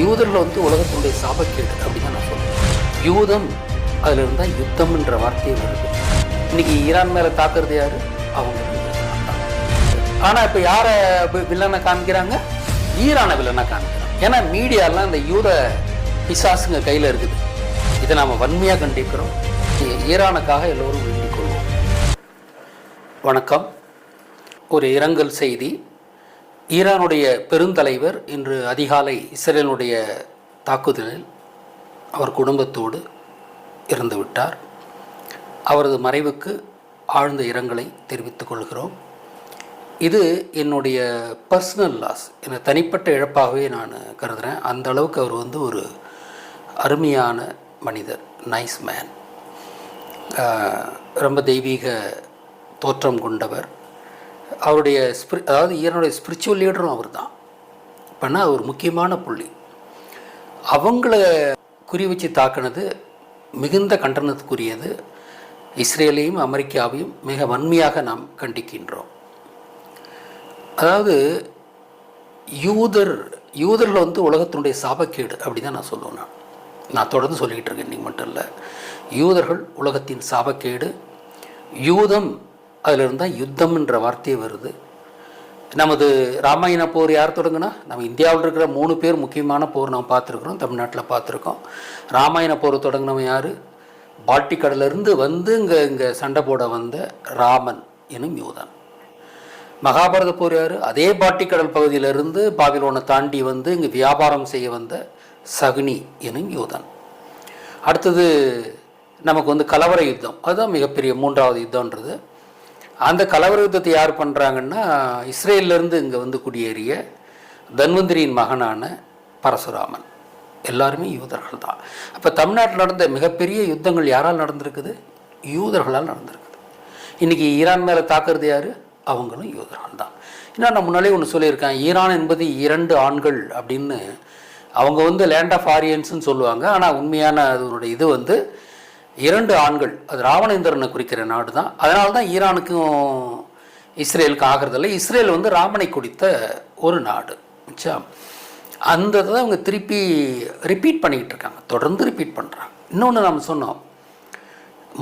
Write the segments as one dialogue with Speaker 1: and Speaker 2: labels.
Speaker 1: யூதர்கள் வந்து உலகத்தினுடைய சாபக்கேடு அப்படின்னு தான் நான் சொல்லுவேன். யூதம் அதில் இருந்தால் யுத்தம்ன்ற வார்த்தையே வருது. இன்னைக்கு ஈரான் மேலே தாக்குறது யாரு? அவங்க. ஆனால் இப்போ யாரை வில்லனை காமிக்கிறாங்க? ஈரானை வில்லனை காமிக்கிறாங்க. ஏன்னா மீடியாலாம் இந்த யூத பிசாசுங்க கையில் இருக்குது. இதை நாம் வன்மையாக கண்டிக்கிறோம். ஈரானுக்காக எல்லோரும் வேண்டிக் கொள்வோம். வணக்கம். ஒரு இரங்கல் செய்தி. ஈரானுடைய பெருந்தலைவர் இன்று அதிகாலை இஸ்ரேலுடைய தாக்குதலில் அவர் குடும்பத்தோடு இறந்து விட்டார். அவரது மறைவுக்கு ஆழ்ந்த இரங்கலை தெரிவித்துக் கொள்கிறோம். இது என்னுடைய பர்சனல் லாஸ், என தனிப்பட்ட இழப்பாகவே நான் கருதுகிறேன். அந்த அளவுக்கு அவர் வந்து ஒரு அருமையான மனிதர், நைஸ் மேன், ரொம்ப தெய்வீக தோற்றம் கொண்டவர். அவருடைய அதாவது ஈரானுடைய ஸ்பிரிச்சுவல் லீடரும் அவர் தான். இப்போனா ஒரு முக்கியமான புள்ளி. அவங்கள குறி வச்சு தாக்குனது மிகுந்த கண்டனத்துக்குரியது. இஸ்ரேலையும் அமெரிக்காவையும் மிக வன்மையாக நாம் கண்டிக்கின்றோம். அதாவது யூதர்கள் வந்து உலகத்தினுடைய சாபக்கேடு அப்படி தான் நான் சொல்லுவேன். நான் தொடர்ந்து சொல்லிக்கிட்டு இருக்கேன், இன்றைக்கி மட்டும் இல்லை. யூதர்கள் உலகத்தின் சாபக்கேடு. யூதம் அதில் இருந்தால் யுத்தம்ன்ற வார்த்தையே வருது. நமது ராமாயண போர் யார் தொடங்குனா? நம்ம இந்தியாவில் இருக்கிற 3 பேர் முக்கியமான போர் நாம் பார்த்துருக்குறோம், தமிழ்நாட்டில் பார்த்துருக்கோம். ராமாயண போர் தொடங்கினவன் யார்? பால்டிக் கடலிருந்து வந்து இங்கே சண்டை போட வந்த ராமன் எனும் யூதன். மகாபாரத போர் யார்? அதே பால்டிக் கடல் பகுதியிலிருந்து பாபிலோனை தாண்டி வந்து இங்கே வியாபாரம் செய்ய வந்த சகுனி எனும் யூதன். அடுத்தது நமக்கு வந்து கலவர யுத்தம், அதுதான் மிகப்பெரிய 3வது யுத்தம்ன்றது. அந்த கலவர யுத்தத்தை யார் பண்ணுறாங்கன்னா, இஸ்ரேலிருந்து இங்கே வந்து குடியேறிய தன்வந்திரியின் மகனான பரசுராமன். எல்லாருமே யூதர்கள் தான். அப்போ தமிழ்நாட்டில் நடந்த மிகப்பெரிய யுத்தங்கள் யாரால் நடந்திருக்குது? யூதர்களால் நடந்திருக்குது. இன்றைக்கி ஈரான் மேலே தாக்குறது யார்? அவங்களும் யூதர்கள் தான். இன்னும் நான் முன்னாலே ஒன்று சொல்லியிருக்கேன், ஈரான் என்பது 2 ஆண்கள் அப்படின்னு. அவங்க வந்து லேண்ட் ஆஃப் ஆரியன்ஸ்ன்னு சொல்லுவாங்க. ஆனால் உண்மையான அதனுடைய இது வந்து 2 ஆண்கள். அது ராவணேந்திரனை குறிக்கிற நாடு தான். அதனால தான் ஈரானுக்கும் இஸ்ரேலுக்கும் ஆகிறதில்லை. இஸ்ரேல் வந்து ராமனை குறித்த ஒரு நாடு. அந்த தான் அவங்க திருப்பி ரிப்பீட் பண்ணிக்கிட்டு இருக்காங்க, தொடர்ந்து ரிப்பீட் பண்ணுறாங்க. இன்னொன்று நம்ம சொன்னோம்,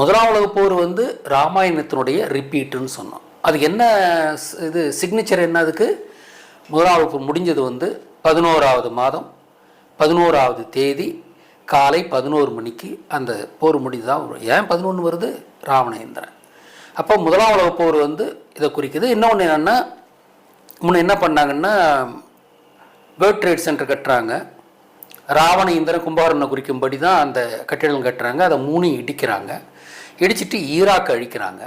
Speaker 1: 1ஆம் உலகப் போர் வந்து ராமாயணத்தினுடைய ரிப்பீட்டுன்னு சொன்னோம். அதுக்கு என்ன இது சிக்னேச்சர் என்ன? அதுக்கு 1ஆம் உலகப் போர் முடிஞ்சது வந்து 11வது மாதம் 11வது தேதி காலை 11 மணிக்கு அந்த போர் முடிதான் வரும். ஏன் 11 வருது? ராவணேந்திரன். அப்போ 1ஆம் உலகப் போர் வந்து இதை குறிக்குது. இன்னொன்று என்னென்னா, முன்ன என்ன பண்ணாங்கன்னா, வேர்ல்ட் ட்ரேட் சென்டர் கட்டுறாங்க. ராவணேந்திரன் கும்பகர்ணனை குறிக்கும்படி தான் அந்த கட்டிடம் கட்டுறாங்க. அதை 3 இடிக்கிறாங்க. இடிச்சிட்டு ஈராக் அழிக்கிறாங்க.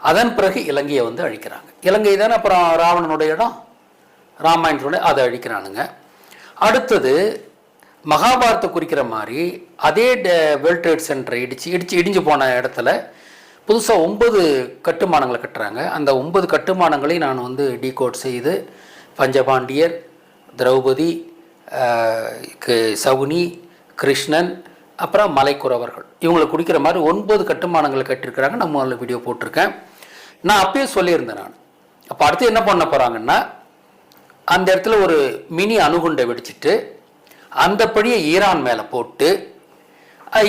Speaker 1: அதன் பிறகு இலங்கையை வந்து அழிக்கிறாங்க. இலங்கை தானே அப்புறம் ராவணனுடைய இடம், ராமாயணத்துடைய, அதை அழிக்கிறானுங்க. அடுத்தது மகாபாரத்தை குறிக்கிற மாதிரி அதே வேர்ல்ட் ட்ரேட் சென்டரை இடிஞ்சு போன இடத்துல புதுசாக 9 கட்டுமானங்களை கட்டுறாங்க. அந்த 9 கட்டுமானங்களையும் நான் வந்து டீகோட் செய்து பஞ்சபாண்டியர், திரௌபதி, சகுனி, கிருஷ்ணன், அப்புறம் மலைக்குறவர்கள், இவங்களை குடிக்கிற மாதிரி 9 கட்டுமானங்களை கட்டியிருக்கிறாங்க. நம்ம அதில் வீடியோ போட்டிருக்கேன். நான் அப்பயே சொல்லியிருந்தேன். நான் அப்போ அடுத்து என்ன பண்ண போகிறாங்கன்னா, அந்த இடத்துல ஒரு மினி அணுகுண்டை வெடிச்சிட்டு அந்த படியை ஈரான் மேலே போட்டு,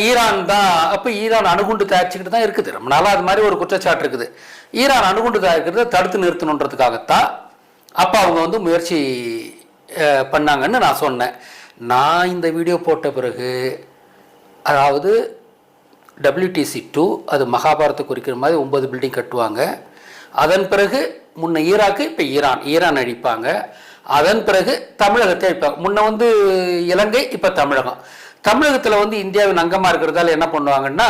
Speaker 1: ஈரான் தான் அப்போ ஈரான் அணுகுண்டு தயாரிச்சுக்கிட்டு தான் இருக்குது. ரொம்ப நாளாக அது மாதிரி ஒரு குற்றச்சாட்டு இருக்குது. ஈரான் அணுகுண்டு தயாரிக்கிறத தடுத்து நிறுத்தணுன்றதுக்காகத்தான் அப்போ அவங்க வந்து முயற்சி பண்ணாங்கன்னு நான் சொன்னேன். நான் இந்த வீடியோ போட்ட பிறகு, அதாவது WTC-2 அது மகாபாரத்தை குறிக்கிற மாதிரி 9 பில்டிங் கட்டுவாங்க. அதன் பிறகு முன்ன ஈராக்கு, இப்போ ஈரான் அழிப்பாங்க. அதன் பிறகு தமிழகத்தை அழிப்பாங்க. முன்ன வந்து இலங்கை, இப்போ தமிழகத்தில் வந்து இந்தியாவின் அங்கமாக இருக்கிறதால என்ன பண்ணுவாங்கன்னா,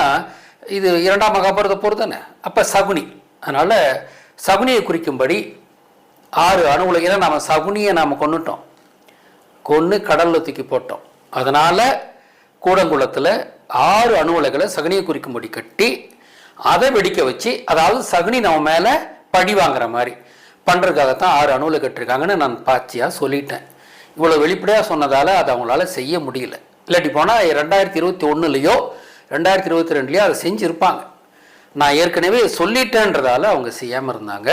Speaker 1: இது 2ஆம் மகாபாரத போர் தானே, அப்போ சகுனி. அதனால் சகுனியை குறிக்கும்படி 6 அணு உலை, ஏன்னா நம்ம சகுனியை நாம் கொன்று கடலில் தூக்கி போட்டோம். அதனால் கூடங்குளத்தில் 6 அணு உலைகளை சகுனியை குறிக்கும்படி கட்டி அதை வெடிக்க வச்சு, அதாவது சகுனி நம்ம மேலே பழி வாங்குற மாதிரி பண்ணுறதுக்காகத்தான் 6 அணு உலை கட்டிருக்காங்கன்னு நான் பாச்சியாக சொல்லிட்டேன். இவ்வளோ வெளிப்படையாக சொன்னதால் அதை அவங்களால செய்ய முடியல. இல்லாட்டி போனால் 2021 2022 அதை செஞ்சுருப்பாங்க. நான் ஏற்கனவே சொல்லிட்டேன்றதால அவங்க செய்யாமல் இருந்தாங்க.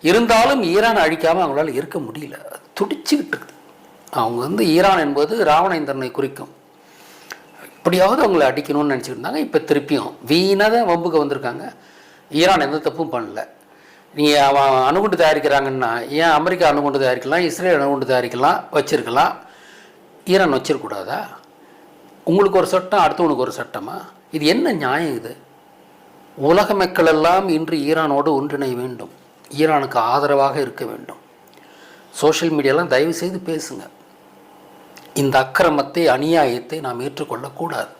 Speaker 1: இருந்தாலும் ஈரான் அழிக்காமல் அவங்களால இருக்க முடியல. துடிச்சுக்கிட்டு இருக்குது. அவங்க வந்து ஈரான் என்பது ராவணேந்திரனை குறிக்கும். இப்படியாவது அவங்கள அடிக்கணும்னு நினச்சிட்டு இருந்தாங்க. இப்போ திருப்பியும் வீணாக தான் வம்புக்கு வந்திருக்காங்க. ஈரான் எந்த தப்பும் பண்ணல. நீங்கள் அவன் அணுகுண்டு தயாரிக்கிறாங்கன்னா ஏன் அமெரிக்கா அணுகுண்டு தயாரிக்கலாம், இஸ்ரேல் அணுகுண்டு தயாரிக்கலாம், வச்சுருக்கலாம், ஈரான் வச்சிருக்கூடாதா? உங்களுக்கு ஒரு சட்டம், அடுத்தவனுக்கு ஒரு சட்டமா? இது என்ன நியாயம் இது? உலக மக்கள் எல்லாம் இன்று ஈரானோடு ஒன்றிணைய வேண்டும், ஈரானுக்கு ஆதரவாக இருக்க வேண்டும். சோஷியல் மீடியாலாம் தயவு செய்து பேசுங்க. இந்த அக்கிரமத்தை, அநியாயத்தை நாம் ஏற்றுக்கொள்ளக்கூடாது.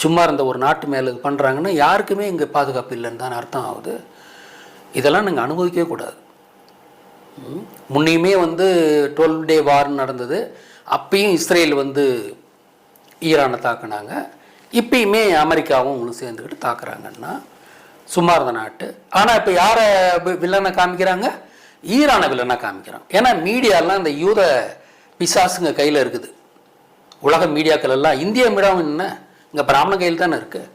Speaker 1: சும்மா இருந்த ஒரு நாட்டு மேலே பண்ணுறாங்கன்னா யாருக்குமே இங்கே பாதுகாப்பு இல்லைன்னு தான் அர்த்தம் ஆகுது. இதெல்லாம் நீங்கள் அனுபவிக்கவே கூடாது. முன்னையுமே வந்து 12 டே வார் நடந்தது. அப்பயும் இஸ்ரேல் வந்து ஈரானை தாக்குனாங்க. இப்பயுமே அமெரிக்காவும் உங்களுக்கு சேர்ந்துக்கிட்டு தாக்குறாங்கன்னா சும்மா இருந்த நாட்டு. ஆனால் இப்போ யாரை வில்லனை காமிக்கிறாங்க? ஈரானை வில்லனை காமிக்கிறாங்க. ஏன்னா மீடியாலாம் இந்த யூத பிசாசுங்க கையில் இருக்குது. உலக மீடியாக்கள் எல்லாம், இந்திய மீடியாவும் என்ன இங்கே பிராமண கையில் தானே இருக்குது.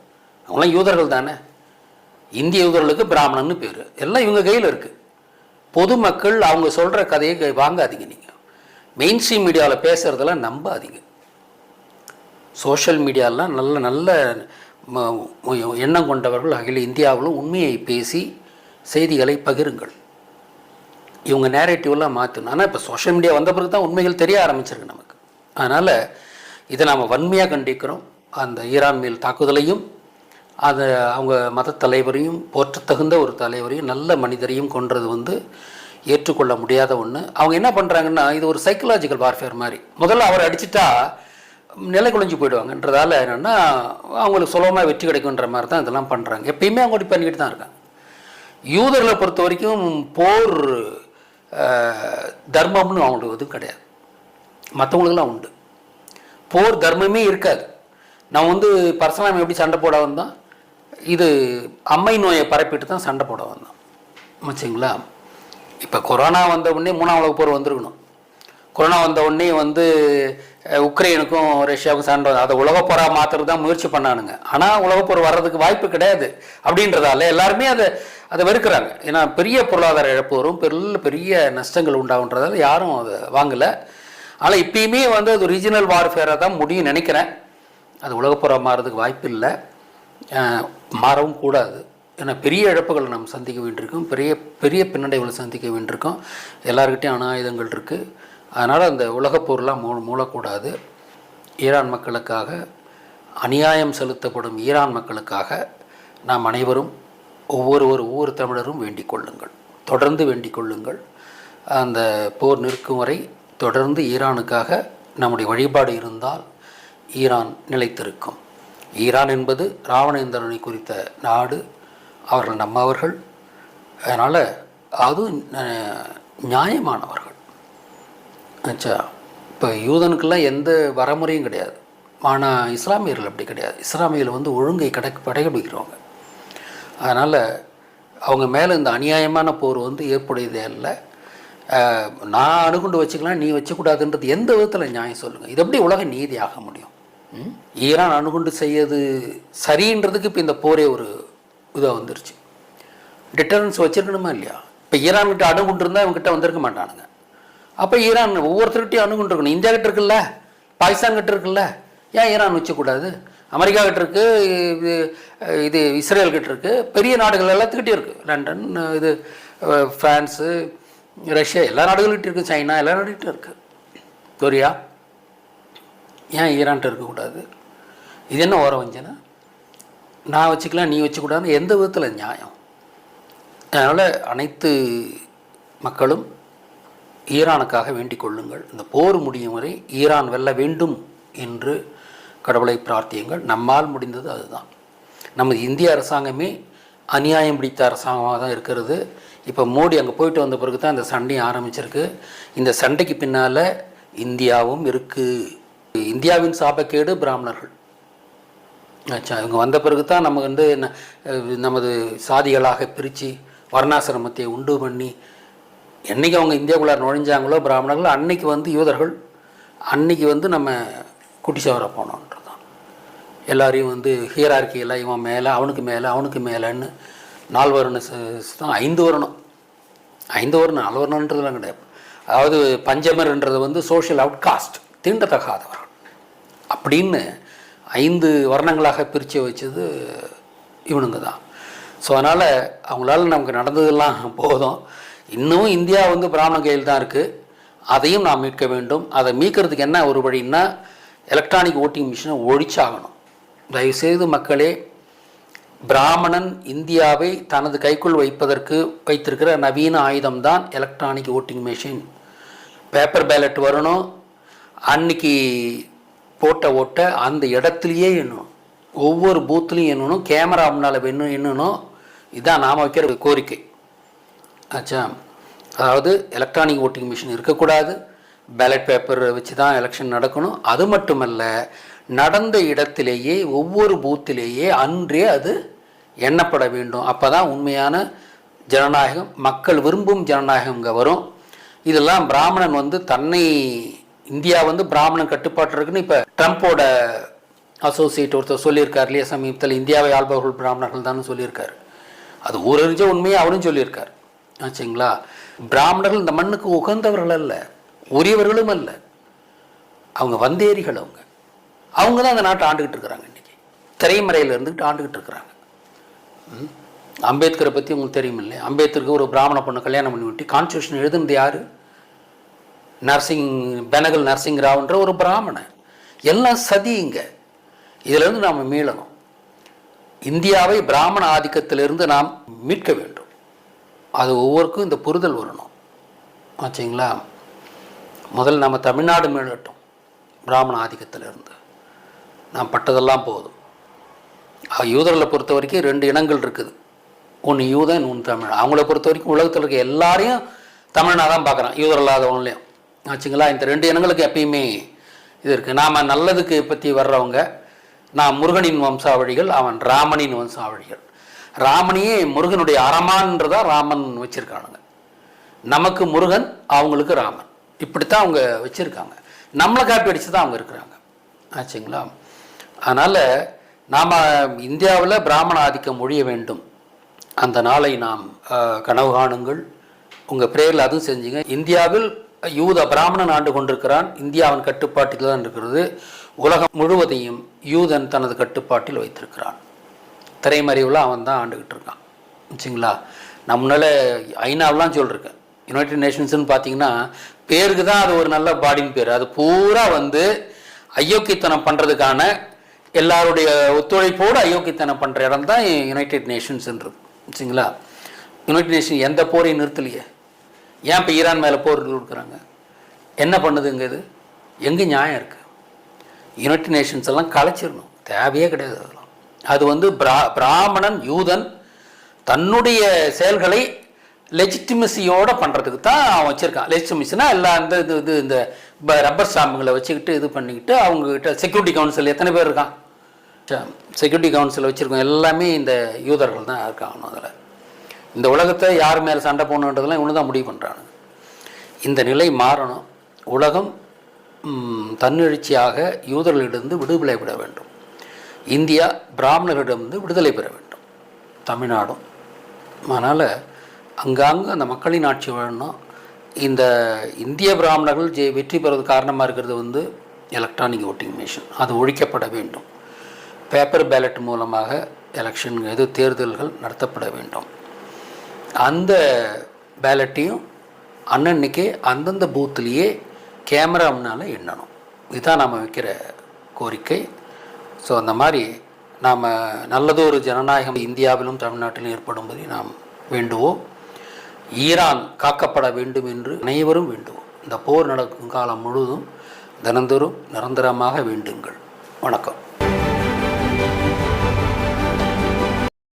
Speaker 1: அவங்களாம் யூதர்கள் தானே. இந்திய யூதர்களுக்கு பிராமணன்னு பேர். எல்லாம் இவங்க கையில் இருக்குது. பொதுமக்கள் அவங்க சொல்கிற கதையை வாங்காதீங்க. நீங்கள் மெயின் ஸ்ட்ரீம் மீடியாவில் பேசுகிறதெல்லாம் நம்பாதீங்க. சோஷியல் மீடியாலாம் நல்ல நல்ல எண்ணம் கொண்டவர்கள் அகில இந்தியாவிலும் உண்மையை பேசி செய்திகளை பகிருங்கள். இவங்க நேரேட்டிவெல்லாம் மாற்றணும். ஆனால் இப்போ சோஷியல் மீடியா வந்த பிறகு தான் உண்மைகள் தெரிய ஆரம்பிச்சிருக்கு நமக்கு. அதனால் இதை நாம் வன்மையாக கண்டிக்கிறோம். அந்த ஈரான் மேல் தாக்குதலையும், அதை அவங்க மத தலைவரையும், போற்றத்தகுந்த ஒரு தலைவரையும், நல்ல மனிதரையும் கொன்றது வந்து ஏற்றுக்கொள்ள முடியாத ஒன்று. அவங்க என்ன பண்ணுறாங்கன்னா, இது ஒரு சைக்கலாஜிக்கல் வார்ஃபேர் மாதிரி. முதல்ல அவர் அடிச்சுட்டா நிலை குலைஞ்சு போயிடுவாங்கன்றதால என்னென்னா அவங்களுக்கு சுலபமாக வெற்றி கிடைக்குன்ற மாதிரி தான் இதெல்லாம் பண்ணுறாங்க. எப்பயுமே அவங்க இப்படி பண்ணிக்கிட்டு தான் இருக்காங்க. யூதர்களை பொறுத்த வரைக்கும் போர் தர்மம்னு அவங்களுக்கு எதுவும் கிடையாது. மற்றவங்களுக்கெல்லாம் உண்டு. போர் தர்மமே இருக்காது. நான் வந்து பரசுராமன் எப்படி சண்டை போட வந்தோம், இது அம்மை நோயை பரப்பிட்டு தான் சண்டை போட வந்தோம். வச்சுங்களா? இப்போ கொரோனா வந்த உடனே 3ஆம் உலக போர் வந்திருக்கணும். கொரோனா வந்த உடனே வந்து உக்ரைனுக்கும் ரஷ்யாவுக்கும் சண்டை, அதை உலகப்போராக மாற்றுறது தான் முயற்சி பண்ணானுங்க. ஆனால் உலகப்போர் வர்றதுக்கு வாய்ப்பு கிடையாது அப்படின்றதால எல்லாருமே அதை வெறுக்கிறாங்க. ஏன்னா பெரிய பொருளாதார இழப்பு வரும், பெரிய நஷ்டங்கள் உண்டாகுன்றதால யாரும் அதை வாங்கலை. ஆனால் இப்பயுமே வந்து அது ரீஜனல் வார்ஃபேராக தான் முடியும் நினைக்கிறேன். அது உலகப்போராக மாறுறதுக்கு வாய்ப்பு இல்லை, மாறவும் கூடாது. ஏன்னா பெரிய இழப்புகளை நம்ம சந்திக்க வேண்டியிருக்கோம், பெரிய பின்னடைவுகளை சந்திக்க வேண்டியிருக்கோம். எல்லாருக்கிட்டையும் அணு ஆயுதங்கள் இருக்குது. அதனால் அந்த உலகப்போர்லாம் மூடக்கூடாது. ஈரான் மக்களுக்காக, அநியாயம் செலுத்தப்படும் ஈரான் மக்களுக்காக நாம் அனைவரும் ஒவ்வொரு தமிழரும் வேண்டிக் கொள்ளுங்கள், தொடர்ந்து வேண்டிக் கொள்ளுங்கள். அந்த போர் நிற்கும் வரை தொடர்ந்து ஈரானுக்காக நம்முடைய வழிபாடு இருந்தால் ஈரான் நிலைத்திருக்கும். ஈரான் என்பது ராவணேந்திரனை குறித்த நாடு, அவர்கள் நம்மவர்கள். அதனால் அதுவும் நியாயமானவர்கள். ஆச்சா, இப்போ யூதனுக்கெல்லாம் எந்த வரமுறையும் கிடையாது. ஆனால் இஸ்லாமியர்கள் அப்படி கிடையாது. இஸ்லாமியர்கள் வந்து ஒழுங்கை கடைபிடிக்கிறவங்க. அதனால் அவங்க மேலே இந்த அநியாயமான போர் வந்து ஏற்புடையதே இல்லை. நான் அணுகுண்டு வச்சுக்கலாம், நீ வச்சக்கூடாதுன்றது எந்த விதத்தில் நியாயம் சொல்லுங்கள்? இது எப்படி உலக நீதி ஆக முடியும்? ஈரான் அணுகுண்டு செய்யறது சரின்றதுக்கு இப்போ இந்த போரே ஒரு இதாக வந்துருச்சு. டிட்டரன்ஸ் வச்சுருக்கணுமா இல்லையா? இப்போ ஈரான்கிட்ட அணுகுண்டு இருந்தால் இவங்ககிட்ட வந்திருக்க மாட்டானுங்க. அப்போ ஈரான் ஒவ்வொருத்தருக்கிட்டையும் அணுகுண்டு இருக்கணும். இந்தியா கிட்ட இருக்குல்ல, பாகிஸ்தான் கிட்ட இருக்குல்ல, ஏன் ஈரான் வச்சக்கூடாது? அமெரிக்கா கிட்ட இருக்குது, இது இஸ்ரேல் கிட்ட இருக்குது, பெரிய நாடுகள் எல்லாத்துக்கிட்டையும் இருக்குது. லண்டன், இது ஃப்ரான்ஸு, ரஷ்யா, எல்லா நாடுகள்கிட்டையும் இருக்குது, சைனா, எல்லா நாடுகிட்டையும் இருக்குது. கொரியா, ஏன் ஈரான்கிட்ட இருக்கக்கூடாது? இது என்ன ஓர வஞ்சனை? நான் வச்சுக்கலாம், நீ வச்சுக்கூடாதுன்னு எந்த விதத்தில் நியாயம்? அதனால் அனைத்து மக்களும் ஈரானுக்காக வேண்டிக் கொள்ளுங்கள். இந்த போர் முடியும் வரை ஈரான் வெல்ல வேண்டும் என்று கடவுளை பிரார்த்தியுங்கள். நம்மால் முடிந்தது அதுதான். நமது இந்திய அரசாங்கமே அநியாயம் பிடித்த அரசாங்கமாக தான் இருக்கிறது. இப்போ மோடி அங்கே போயிட்டு வந்த பிறகு தான் இந்த சண்டையும் ஆரம்பிச்சிருக்கு. இந்த சண்டைக்கு பின்னால் இந்தியாவும் இருக்குது. இந்தியாவின் சாபக்கேடு பிராமணர்கள். ஆச்சா, இவங்க வந்த பிறகு தான் நம்ம வந்து நமது சாதிகளாக பிரித்து வர்ணாசிரமத்தை உண்டு பண்ணி, என்றைக்கு அவங்க இந்தியாவுக்குள்ளார நுழைஞ்சாங்களோ பிராமணர்கள், அன்னைக்கு வந்து யூதர்கள், அன்னைக்கு வந்து நம்ம குட்டி சவர போனோன்றது தான். எல்லாரையும் வந்து ஹியரார்கியெல்லாம் இவன் மேலே, அவனுக்கு மேலே, அவனுக்கு மேலேன்னு 4 வருடம் தான் 5 வருடம் 4 வருடன்றதுலாம் கிடையாது. அதாவது பஞ்சமர்ன்றது வந்து சோஷியல் அவுட்காஸ்ட், தீண்டத்தகாதவர்கள் அப்படின்னு 5 வர்ணங்களாக பிரித்து வச்சது இவனுங்க தான். ஸோ அதனால் அவங்களால நமக்கு நடந்ததெல்லாம் போதும். இன்னும் இந்தியா வந்து பிராமண கையில் தான் இருக்குது. அதையும் நாம் மீட்க வேண்டும். அதை மீட்கிறதுக்கு என்ன ஒரு வழின்னா, எலக்ட்ரானிக் ஓட்டிங் மிஷினை ஒழிச்சாகணும். தயவுசெய்து மக்களே, பிராமணன் இந்தியாவை தனது கைக்குள் வைப்பதற்கு வைத்திருக்கிற நவீன ஆயுதம்தான் electronic voting machine. Paper ballot வரணும், அன்னைக்கு போட்ட ஓட்ட அந்த இடத்துலையே எண்ணணும், ஒவ்வொரு பூத்துலையும் எண்ணணும், கேமரா முன்னால் எண்ணணும். இதுதான் நாம் வைக்கிற கோரிக்கை. ஆச்சா, அதாவது எலக்ட்ரானிக் ஓட்டிங் மிஷின் இருக்கக்கூடாது, பேலட் பேப்பர் வச்சு தான் எலெக்ஷன் நடக்கணும். அது மட்டுமல்ல, நடந்த இடத்திலேயே ஒவ்வொரு பூத்திலேயே அன்றே அது எண்ணப்பட வேண்டும். அப்போ தான் உண்மையான ஜனநாயகம், மக்கள் விரும்பும் ஜனநாயகம் இங்கே வரும். இதெல்லாம் பிராமணன் வந்து தன்னை, இந்தியா வந்து பிராமணன் கட்டுப்பாட்டு இருக்குன்னு இப்போ ட்ரம்ப்போட அசோசியேட் ஒருத்தர் சொல்லியிருக்கார் இல்லையா சமீபத்தில், இந்தியாவை ஆள்பவர்கள் பிராமணர்கள் தான் சொல்லியிருக்காரு. அது ஊரறிஞ்ச உண்மையை அவரும் சொல்லியிருக்கார். ஆச்சுங்களா, பிராமணர்கள் இந்த மண்ணுக்கு உகந்தவர்கள் அல்ல, உரியவர்களும் அல்ல, அவங்க வந்தேரிகள். அவங்க தான் அந்த நாட்டை ஆண்டுகிட்டு இருக்கிறாங்க. இன்றைக்கி திரைமறையில் இருந்துக்கிட்டு ஆண்டுகிட்டு இருக்கிறாங்க. அம்பேத்கரை பற்றி உங்களுக்கு தெரியும் இல்லையா? அம்பேத்கருக்கு ஒரு பிராமண பொண்ணு கல்யாணம் பண்ணி விட்டு கான்ஸ்டியூஷன் எழுதுனது யார்? பெனகல் நரசிங் ராவ்ன்ற ஒரு பிராமணன். எல்லாம் சதி. இங்கே இதிலிருந்து நாம் மீளணும். இந்தியாவை பிராமண ஆதிக்கத்திலிருந்து நாம் மீட்க வேண்டும். அது ஒவ்வொருக்கும் இந்த புரிதல் வரணும். ஆச்சுங்களா, முதல்ல நம்ம தமிழ்நாடு மீளட்டும் பிராமண ஆதிக்கத்திலிருந்து. நாம் பட்டதெல்லாம் போதும். யூதர்களை பொறுத்த வரைக்கும் 2 இனங்கள் இருக்குது. ஒன்று யூதன், இன்னொன்று தமிழ். அவங்கள பொறுத்த வரைக்கும் உலகத்தில் இருக்க எல்லாரையும் தமிழனாக தான் பார்க்குறான், யூதர் இல்லாதவங்களையும். ஆச்சுங்களா, இந்த 2 இனங்களுக்கு எப்பயுமே இது இருக்குது. நாம் நல்லதுக்கு பற்றி வர்றவங்க, நான் முருகனின் வம்சாவழிகள், அவன் ராமனின் வம்சாவழிகள். ராமனையே முருகனுடைய அரமான்றதா ராமன் வச்சுருக்கானுங்க. நமக்கு முருகன், அவங்களுக்கு ராமன். இப்படித்தான் அவங்க வச்சுருக்காங்க. நம்மளை காப்பி அடித்து தான் அவங்க இருக்கிறாங்க. ஆச்சுங்களா, அதனால் நாம் இந்தியாவில் பிராமண ஆதிக்கம் ஒழிய வேண்டும். அந்த நாளை நாம் கனவு காணுங்கள். உங்கள் பிரேயரில் அதுவும் செஞ்சுங்க. இந்தியாவில் யூத பிராமணன் ஆண்டு கொண்டிருக்கிறான். இந்தியாவின் கட்டுப்பாட்டில் தான் இருக்கிறது. உலகம் முழுவதையும் யூதன் தனது கட்டுப்பாட்டில் வைத்திருக்கிறான். திரைமறைவில் அவன் தான் ஆண்டுகிட்டு இருக்கான். வச்சுங்களா, நான் முன்னால் ஐநாவெலாம் சொல்லியிருக்கேன். யுனைடெட் நேஷன்ஸ்ன்னு பார்த்தீங்கன்னா பேருக்கு தான் அது ஒரு நல்ல பாடின்னு பேர். அது பூரா வந்து அயோக்கியத்தனம் பண்ணுறதுக்கான எல்லாருடைய ஒத்துழைப்போடு அயோக்கியத்தனம் பண்ணுற இடம் தான் யுனைடெட் நேஷன்ஸ்ன்றது. வச்சுங்களா, யுனைடெட் நேஷன் எந்த போரையும் நிறுத்தலையே. ஏன் இப்போ ஈரான் மேலே போர் கொடுக்குறாங்க? என்ன பண்ணுதுங்க இது? எங்கே நியாயம் இருக்குது? யுனைடெட் நேஷன்ஸ் எல்லாம் கலைச்சிடணும், தேவையே கிடையாது. அதெல்லாம் அது வந்து பிராமணன் யூதன் தன்னுடைய செயல்களை லெஜிட்டிமசியோடு பண்ணுறதுக்கு தான் அவன் வச்சுருக்கான். லெஜிட்டிமசினா எல்லாம் இந்த ரப்பர் ஸ்டாம்புங்களை வச்சுக்கிட்டு இது பண்ணிக்கிட்டு அவங்கக்கிட்ட செக்யூரிட்டி கவுன்சில் எத்தனை பேர் இருக்கான்? செக்யூரிட்டி கவுன்சில் வச்சுருக்கோம் எல்லாமே இந்த யூதர்கள் தான் இருக்காங்க. அதில் இந்த உலகத்தை யார் மேலே சண்டை போடணுன்றதெல்லாம் இவனு தான் முடிவு பண்ணுறானுங்க. இந்த நிலை மாறணும். உலகம் தன்னெழுச்சியாக யூதர்களிடமிருந்து விடுதலை பெற வேண்டும். இந்தியா பிராமணர்களிடமிருந்து விடுதலை பெற வேண்டும், தமிழ்நாடும். அதனால் அங்கங்கே அந்த மக்களின் ஆட்சி வாழணும். இந்த இந்திய பிராமணர்கள் வெற்றி பெறுவது காரணமாக இருக்கிறது வந்து எலக்ட்ரானிக் ஓட்டிங் மிஷின். அது ஒழிக்கப்பட வேண்டும். பேப்பர் பேலட் மூலமாக எலெக்ஷன் தேர்தல்கள் நடத்தப்பட வேண்டும். அந்த பேலட்டையும் அன்னன்னைக்கே அந்தந்த பூத்துலேயே கேமரா முன்னால் எண்ணணும். இதுதான் நாம் வைக்கிற கோரிக்கை. ஸோ அந்த மாதிரி நாம் நல்லதொரு ஜனநாயகம் இந்தியாவிலும் தமிழ்நாட்டிலும் ஏற்படும்படி நாம் வேண்டுவோம். ஈரான் காக்கப்பட வேண்டும் என்று அனைவரும் வேண்டுவோம். இந்த போர் நடக்கும் காலம் முழுவதும் தினந்தோறும் நிரந்தரமாக வேண்டுங்கள். வணக்கம்.